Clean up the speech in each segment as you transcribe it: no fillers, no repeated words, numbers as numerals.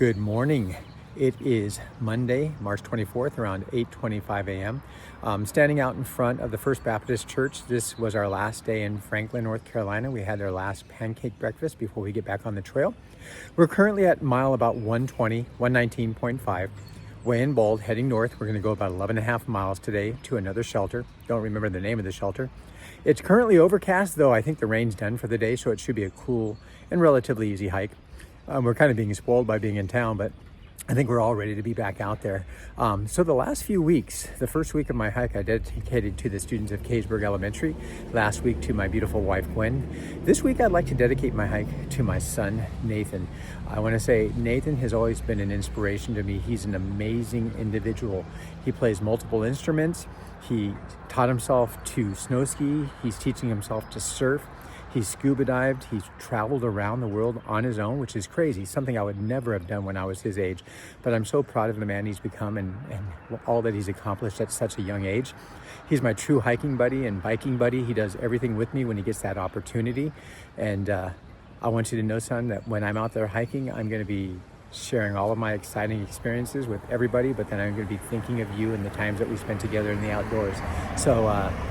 Good morning. It is Monday, March 24th, around 8:25 a.m. Standing out in front of the First Baptist Church. This was our last day in Franklin, North Carolina. We had our last pancake breakfast before we get back on the trail. We're currently at mile about 120, 119.5. Way in bold, heading north. We're going to go about 11 and a half miles today to another shelter. Don't remember the name of the shelter. It's currently overcast, though I think the rain's done for the day, so it should be a cool and relatively easy hike. We're kind of being spoiled by being in town, but I think we're all ready to be back out there. So the last few weeks, the first week of my hike, I dedicated to the students of Caysburg Elementary. Last week to my beautiful wife, Gwen. This week, I'd like to dedicate my hike to my son, Nathan. I want to say Nathan has always been an inspiration to me. He's an amazing individual. He plays multiple instruments. He taught himself to snow ski. He's teaching himself to surf. He's scuba dived. He's traveled around the world on his own, which is crazy, something I would never have done when I was his age. But I'm so proud of the man he's become and all that he's accomplished at such a young age. He's my true hiking buddy and biking buddy. He does everything with me when he gets that opportunity. And I want you to know, son, that when I'm out there hiking, I'm going to be sharing all of my exciting experiences with everybody, but then I'm going to be thinking of you and the times that we spent together in the outdoors. So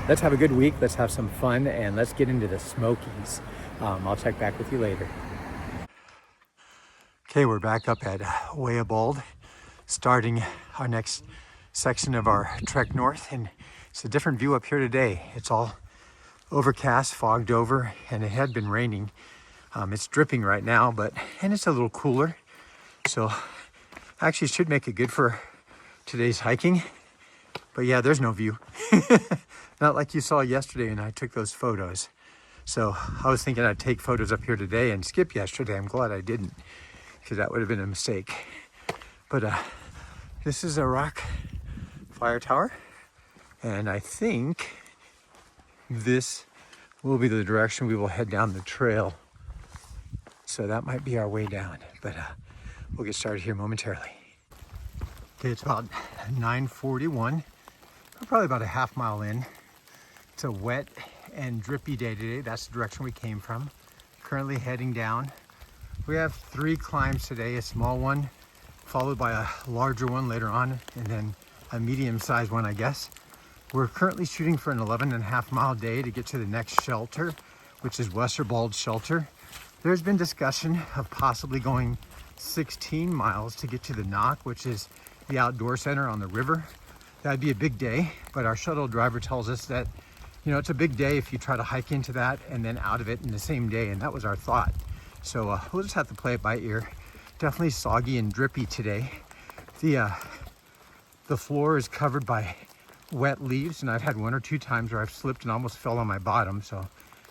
let's have a good week, let's have some fun, and let's get into the Smokies. I'll check back with you later. Okay, we're back up at Way Bold, starting our next section of our trek north, and it's a different view up here today. It's all overcast, fogged over, and it had been raining. It's dripping right now, and it's a little cooler. So actually should make it good for today's hiking. But yeah, there's no view. Not like you saw yesterday and I took those photos. So I was thinking I'd take photos up here today and skip yesterday. I'm glad I didn't, because that would have been a mistake. But this is a rock fire tower. And I think this will be the direction we will head down the trail. So that might be our way down. But we'll get started here momentarily. Okay, it's about 9:41. We're probably about a half mile in. It's a wet and drippy day today. That's the direction we came from. Currently heading down. We have 3 climbs today, a small one, followed by a larger one later on, and then a medium-sized one, I guess. We're currently shooting for an 11 and a half mile day to get to the next shelter, which is Westerbold Shelter. There's been discussion of possibly going 16 miles to get to the Knock, which is the outdoor center on the river. That'd be a big day, but our shuttle driver tells us that, it's a big day if you try to hike into that and then out of it in the same day, and that was our thought. So we'll just have to play it by ear. Definitely soggy and drippy today. The floor is covered by wet leaves, and I've had 1 or 2 times where I've slipped and almost fell on my bottom, so I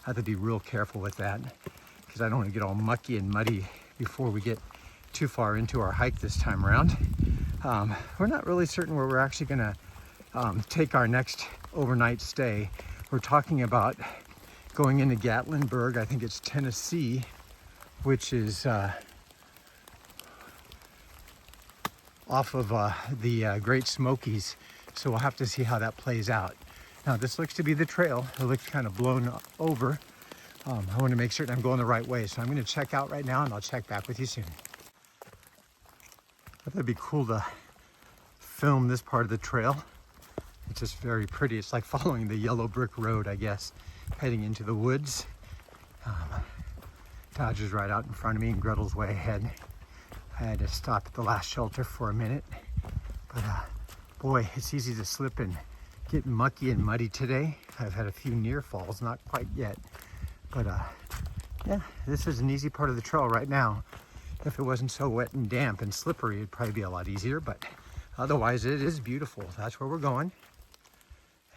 have to be real careful with that, because I don't want to get all mucky and muddy before we get too far into our hike this time around. We're not really certain where we're actually going to take our next overnight stay. We're talking about going into Gatlinburg, I think it's Tennessee, which is off of the Great Smokies. So we'll have to see how that plays out. Now this looks to be the trail. It looks kind of blown over. I want to make certain I'm going the right way. So I'm going to check out right now and I'll check back with you soon. I thought it'd be cool to film this part of the trail. It's just very pretty. It's like following the yellow brick road, I guess, heading into the woods. Dodge is right out in front of me and Gretel's way ahead. I had to stop at the last shelter for a minute. But boy, it's easy to slip and get mucky and muddy today. I've had a few near falls, not quite yet. But yeah, this is an easy part of the trail right now. If it wasn't so wet and damp and slippery, it'd probably be a lot easier, but otherwise it is beautiful. That's where we're going.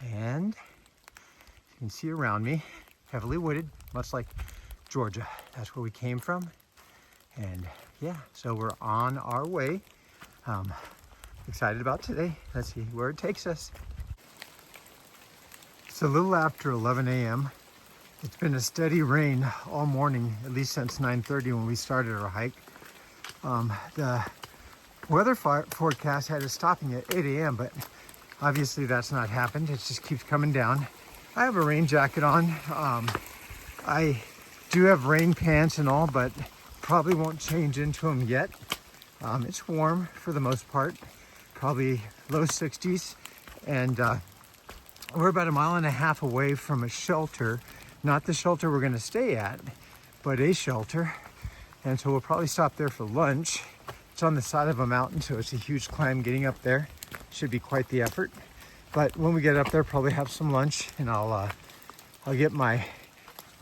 And you can see around me, heavily wooded, much like Georgia. That's where we came from. And yeah, so we're on our way. Excited about today. Let's see where it takes us. It's a little after 11 a.m. It's been a steady rain all morning, at least since 9:30 when we started our hike. The weather forecast had us stopping at 8 a.m., but obviously that's not happened. It just keeps coming down. I have a rain jacket on. I do have rain pants and all, but probably won't change into them yet. It's warm for the most part, probably low 60s, and we're about 1.5 miles away from a shelter, not the shelter we're gonna stay at, but a shelter. And so we'll probably stop there for lunch. It's on the side of a mountain, so it's a huge climb getting up there. Should be quite the effort. But when we get up there, probably have some lunch, and I'll get my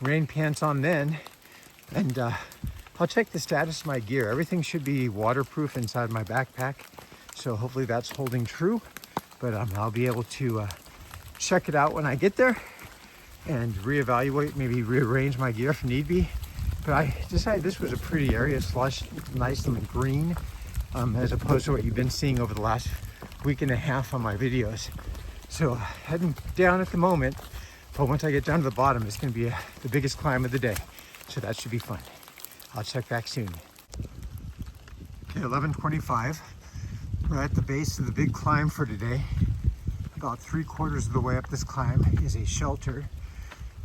rain pants on then, and I'll check the status of my gear. Everything should be waterproof inside my backpack, so hopefully that's holding true. But I'll be able to check it out when I get there and reevaluate, maybe rearrange my gear if need be. But I decided this was a pretty area. It's lush, nice and green, as opposed to what you've been seeing over the last week and a half on my videos. So heading down at the moment, but once I get down to the bottom, it's gonna be the biggest climb of the day. So that should be fun. I'll check back soon. Okay, 11:25. We're at the base of the big climb for today. About 3/4 of the way up this climb is a shelter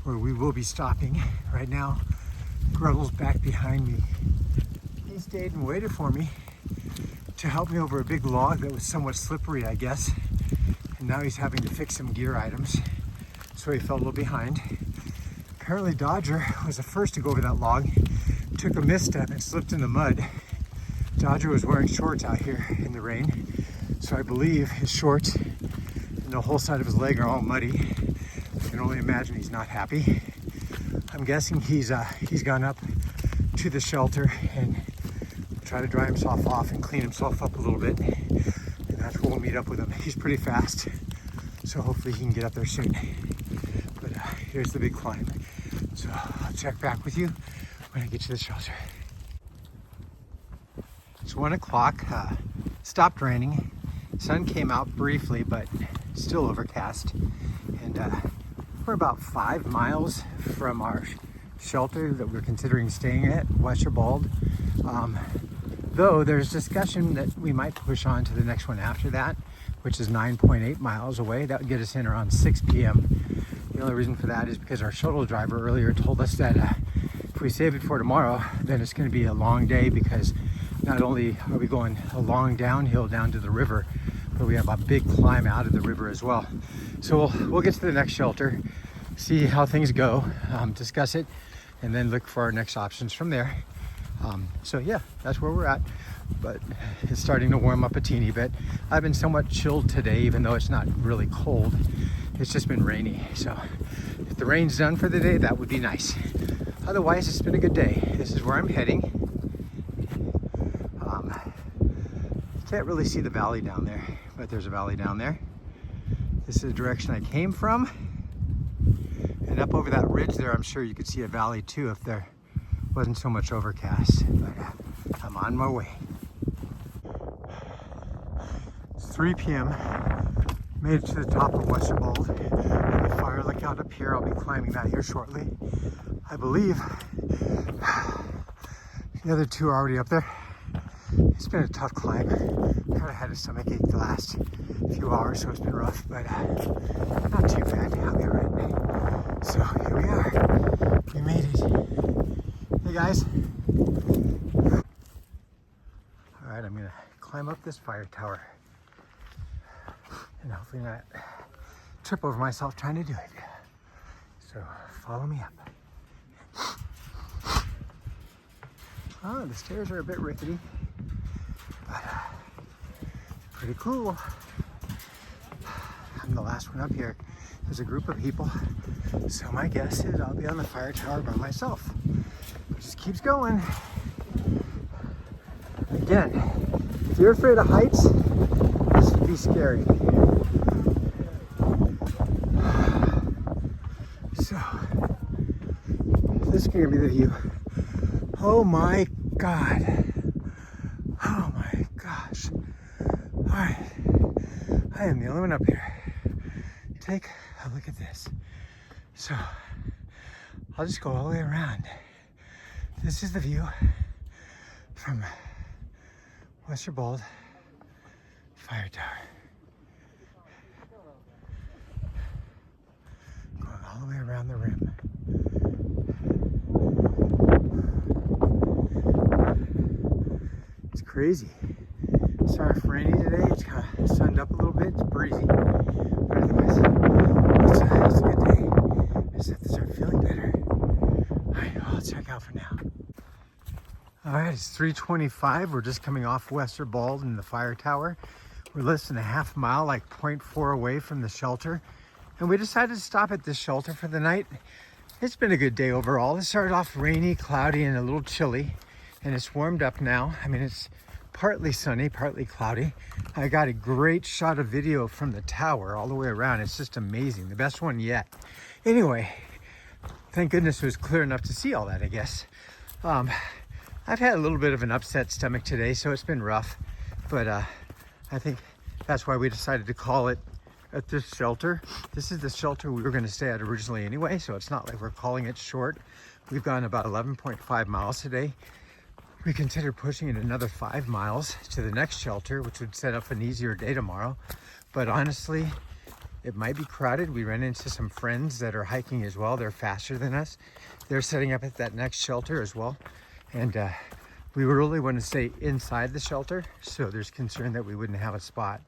where we will be stopping. Right now, Gretel's back behind me. He stayed and waited for me to help me over a big log that was somewhat slippery, I guess. And now he's having to fix some gear items, so he fell a little behind. Apparently Dodger was the first to go over that log, took a misstep and slipped in the mud. Dodger was wearing shorts out here in the rain, so I believe his shorts and the whole side of his leg are all muddy. I can only imagine he's not happy. I'm guessing he's gone up to the shelter and try to dry himself off and clean himself up a little bit. And that's where we'll meet up with him. He's pretty fast, so hopefully he can get up there soon. But here's the big climb. So I'll check back with you when I get to the shelter. It's 1 o'clock, stopped raining. Sun came out briefly, but still overcast. And we're about 5 miles from our shelter that we're considering staying at, Wescherbald. Though there's discussion that we might push on to the next one after that, which is 9.8 miles away. That would get us in around 6 p.m. The only reason for that is because our shuttle driver earlier told us that if we save it for tomorrow, then it's going to be a long day, because not only are we going a long downhill down to the river, but we have a big climb out of the river as well. So we'll get to the next shelter, see how things go, discuss it, and then look for our next options from there. So yeah, that's where we're at, but it's starting to warm up a teeny bit. I've been somewhat chilled today, even though it's not really cold. It's just been rainy, so if the rain's done for the day, that would be nice. Otherwise, it's been a good day. This is where I'm heading. You can't really see the valley down there, but there's a valley down there. This is the direction I came from. And up over that ridge there, I'm sure you could see a valley too if there wasn't so much overcast. But I'm on my way. It's 3 p.m. Made it to the top of Wescherbald. The fire lookout up here. I'll be climbing that here shortly. I believe the other two are already up there. It's been a tough climb. Kind of had a stomachache the last few hours, so it's been rough, but not too bad. I'll be all right. So here we are. We made it. Hey guys. All right, I'm gonna climb up this fire tower and hopefully not trip over myself trying to do it. So follow me up. Oh, the stairs are a bit rickety, but pretty cool. I'm the last one up here. There's a group of people, so my guess is I'll be on the fire tower by myself. It just keeps going. Again, if you're afraid of heights, this would be scary. So, this is gonna be the view. Oh my God. Oh my gosh. All right, I am the only one up here. Take a look at this. So, I'll just go all the way around. This is the view from Wescherbald Fire Tower. Going all the way around the rim. It's crazy. crazy. Sorry for rainy today. It's kind of sunned up a little bit. It's breezy. But otherwise, it's a good day. I just have to start feeling better. All right, well, I'll check out for now. All right, it's 3:25. We're just coming off Bald in the fire tower. We're less than a half mile, like 0.4 away from the shelter. And we decided to stop at this shelter for the night. It's been a good day overall. It started off rainy, cloudy, and a little chilly. And it's warmed up now. I mean, it's partly sunny, partly cloudy. I got a great shot of video from the tower all the way around. It's just amazing. The best one yet. Anyway, thank goodness it was clear enough to see all that, I guess. I've had a little bit of an upset stomach today, so it's been rough. But I think that's why we decided to call it at this shelter. This is the shelter we were going to stay at originally anyway, so it's not like we're calling it short. We've gone about 11.5 miles today. We considered pushing it another 5 miles to the next shelter, which would set up an easier day tomorrow. But honestly, it might be crowded. We ran into some friends that are hiking as well. They're faster than us. They're setting up at that next shelter as well. And we really want to stay inside the shelter, so there's concern that we wouldn't have a spot.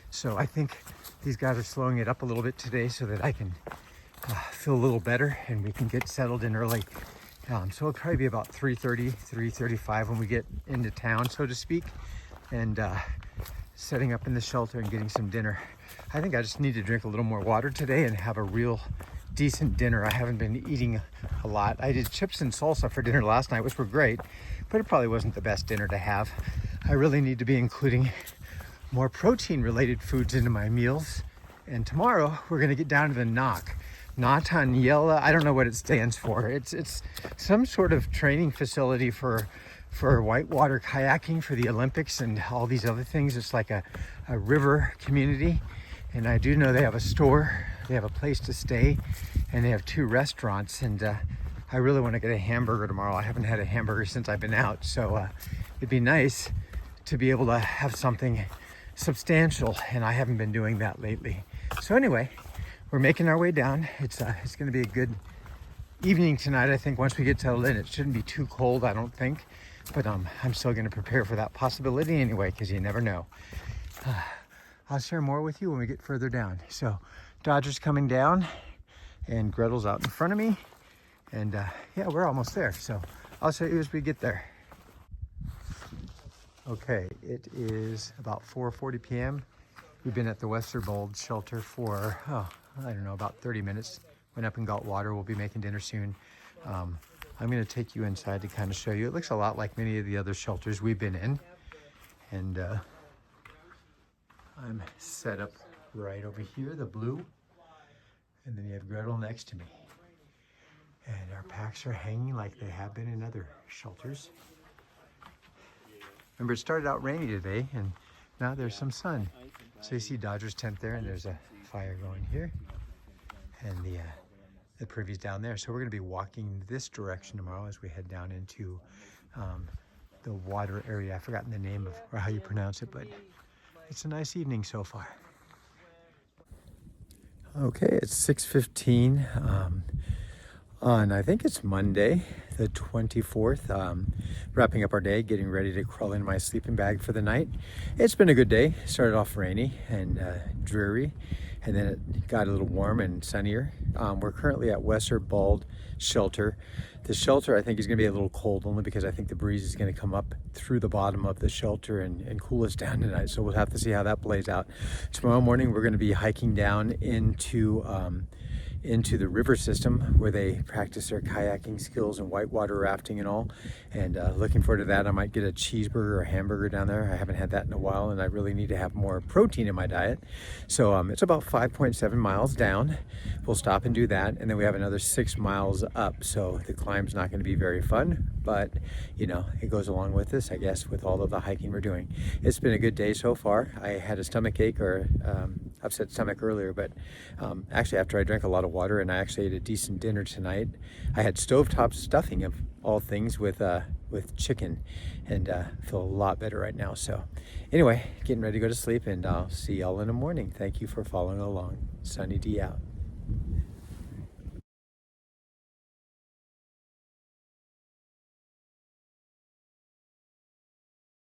So I think these guys are slowing it up a little bit today so that I can feel a little better and we can get settled in early. So it'll probably be about 3:30, 3:35 when we get into town, so to speak, and setting up in the shelter and getting some dinner. I think I just need to drink a little more water today and have a real decent dinner. I haven't been eating a lot. I did chips and salsa for dinner last night, which were great, but it probably wasn't the best dinner to have. I really need to be including more protein related foods into my meals. And tomorrow we're gonna get down to the NOC. Nataniela, I don't know what it stands for. It's some sort of training facility for whitewater kayaking for the Olympics and all these other things. It's like a river community. And I do know they have a store, they have a place to stay, and they have 2 restaurants. And I really want to get a hamburger tomorrow. I haven't had a hamburger since I've been out. So it'd be nice to be able to have something substantial, and I haven't been doing that lately. So anyway, we're making our way down. It's going to be a good evening tonight. I think once we get settled in, it shouldn't be too cold, I don't think. But I'm still going to prepare for that possibility anyway, because you never know. I'll share more with you when we get further down. So Dodger's coming down and Gretel's out in front of me. And yeah, we're almost there. So I'll show you as we get there. Okay, it is about 4:40 p.m. We've been at the Bold shelter for, I don't know, about 30 minutes. Went up and got water. We'll be making dinner soon. I'm going to take you inside to kind of show you. It looks a lot like many of the other shelters we've been in. And I'm set up right over here, the blue. And then you have Gretel next to me. And our packs are hanging like they have been in other shelters. Remember, it started out rainy today, and now there's some sun. So you see Dodger's tent there, and there's a fire going here. And the privy's down there. So we're going to be walking this direction tomorrow as we head down into the water area. I've forgotten the name of, or how you pronounce it, but it's a nice evening so far. Okay, it's 6:15 on, I think it's Monday, the 24th. Wrapping up our day, getting ready to crawl in my sleeping bag for the night. It's been a good day. Started off rainy and dreary, and then it got a little warm and sunnier. We're currently at Bald shelter. The shelter, I think, is going to be a little cold, only because I think the breeze is going to come up through the bottom of the shelter and cool us down tonight. So we'll have to see how that plays out. Tomorrow morning, we're going to be hiking down into the river system where they practice their kayaking skills and whitewater rafting and all. And looking forward to that. I might get a cheeseburger or a hamburger down there. I haven't had that in a while, and I really need to have more protein in my diet. So it's about 5.7 miles down. We'll stop and do that, and then we have another 6 miles up. So the climb's not going to be very fun, but you know, it goes along with this, I guess, with all of the hiking we're doing. It's been a good day so far. I had a stomach ache or upset stomach earlier, but actually after I drank a lot of water and I actually ate a decent dinner tonight, I had stovetop stuffing of all things with chicken, and feel a lot better right now. So anyway, getting ready to go to sleep, and I'll see y'all in the morning. Thank you for following along. Sunny D out.